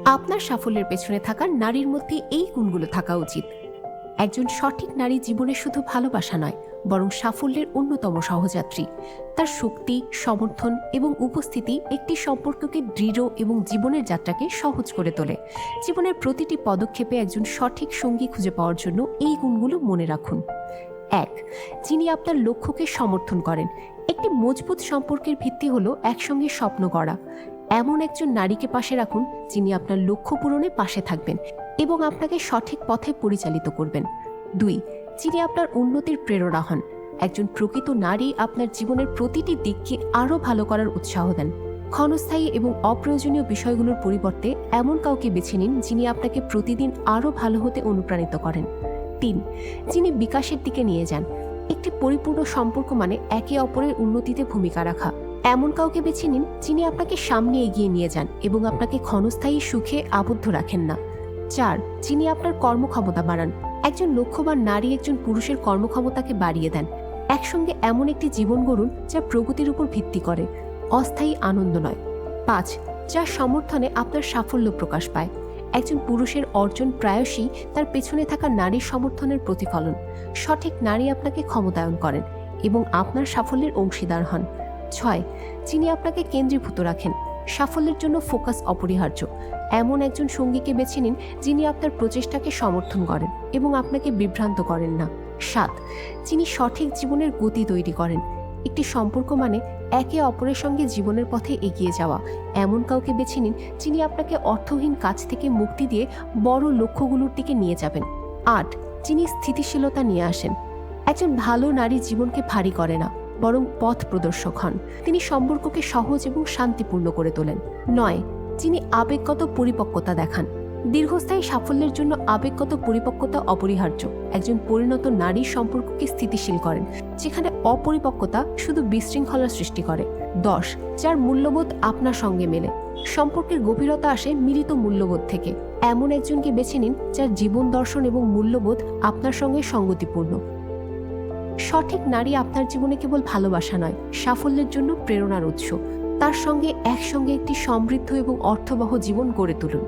আপনার সাফল্যের পেছনে থাকা নারীর মধ্যে এই গুণগুলো থাকা উচিত। একজন সঠিক নারী জীবনে শুধু ভালোবাসা নয়, বরং সাফল্যের অন্যতম সহযাত্রী। তার শক্তি, সমর্থন এবং উপস্থিতি একটি সম্পর্ককে দৃঢ় এবং জীবনের যাত্রাকে সহজ করে তোলে। জীবনের প্রতিটি পদক্ষেপে একজন সঠিক সঙ্গী খুঁজে পাওয়ার জন্য এই গুণগুলো মনে রাখুন। 1. যিনি আপনার লক্ষ্যকে সমর্থন করেন। একটি মজবুত সম্পর্কের ভিত্তি হলো একসঙ্গে স্বপ্ন গড়া। এমন একজন নারীকে পাশে রাখুন যিনি আপনার লক্ষ্য পূরণে পাশে থাকবেন এবং আপনাকে সঠিক পথে পরিচালিত করবেন। 2. যিনি আপনার উন্নতির প্রেরণা হন। একজন প্রকৃত নারী আপনার জীবনের প্রতিটি দিককে আরও ভালো করার উৎসাহ দেন। ক্ষণস্থায়ী এবং অপ্রয়োজনীয় বিষয়গুলোর পরিবর্তে এমন কাউকে বেছে নিন যিনি আপনাকে প্রতিদিন আরও ভালো হতে অনুপ্রাণিত করেন। 3. যিনি বিকাশের দিকে নিয়ে যান। একটি পরিপূর্ণ সম্পর্ক মানে একে অপরের উন্নতিতে ভূমিকা রাখা। এমন কাউকে বেছে নিন যিনি আপনাকে সামনে এগিয়ে নিয়ে যান এবং আপনাকে ক্ষণস্থায়ী সুখে আবদ্ধ রাখেন না। 4. যিনি আপনার কর্মক্ষমতা বাড়ান। একজন লক্ষ্যবান নারী একজন পুরুষের কর্মক্ষমতাকে বাড়িয়ে দেন। একসঙ্গে এমন একটি জীবন গড়ুন যা প্রগতির উপর ভিত্তি করে, অস্থায়ী আনন্দ নয়। 5. যার সমর্থনে আপনার সাফল্য প্রকাশ পায়। একজন পুরুষের অর্জন প্রায়শই তার পেছনে থাকা নারীর সমর্থনের প্রতিফলন। সঠিক নারী আপনাকে ক্ষমতায়ন করেন এবং আপনার সাফল্যের অংশীদার হন। 6. যিনি আপনাকে কেন্দ্রীভূত রাখেন। সাফল্যের জন্য ফোকাস অপরিহার্য। এমন একজন সঙ্গীকে বেছে নিন যিনি আপনার প্রচেষ্টাকে সমর্থন করেন এবং আপনাকে বিভ্রান্ত করেন না। 7. যিনি সঠিক জীবনের গতি তৈরি করেন। একটি সম্পর্ক মানে একে অপরের সঙ্গে জীবনের পথে এগিয়ে যাওয়া। এমন কাউকে বেছে নিন যিনি আপনাকে অর্থহীন কাজ থেকে মুক্তি দিয়ে বড় লক্ষ্যগুলোর দিকে নিয়ে যাবেন। 8. যিনি স্থিতিশীলতা নিয়ে আসেন। একজন ভালো নারী জীবনকে ভারী করে না, বরং পথ প্রদর্শক হন। তিনি সম্পর্ককে সহজ এবং শান্তিপূর্ণ করে তোলেন। 9. যিনি আবেগগত পরিপক্কতা দেখান। দীর্ঘস্থায়ী সাফল্যের জন্য আবেগগত পরিপক্কতা অপরিহার্য। একজন পরিণত নারীর সম্পর্ককে স্থিতিশীল করেন, যেখানে অপরিপক্কতা শুধু বিশৃঙ্খলার সৃষ্টি করে। 10. যার মূল্যবোধ আপনার সঙ্গে মেলে। সম্পর্কের গভীরতা আসে মিলিত মূল্যবোধ থেকে। এমন একজনকে বেছে নিন যার জীবন দর্শন এবং মূল্যবোধ আপনার সঙ্গে সঙ্গতিপূর্ণ। সঠিক নারী আপনার জীবনে কেবল ভালোবাসা নয়, সাফল্যের জন্য প্রেরণার উৎস। তার সঙ্গে একসঙ্গে একটি সমৃদ্ধ এবং অর্থবহ জীবন গড়ে তুলুন।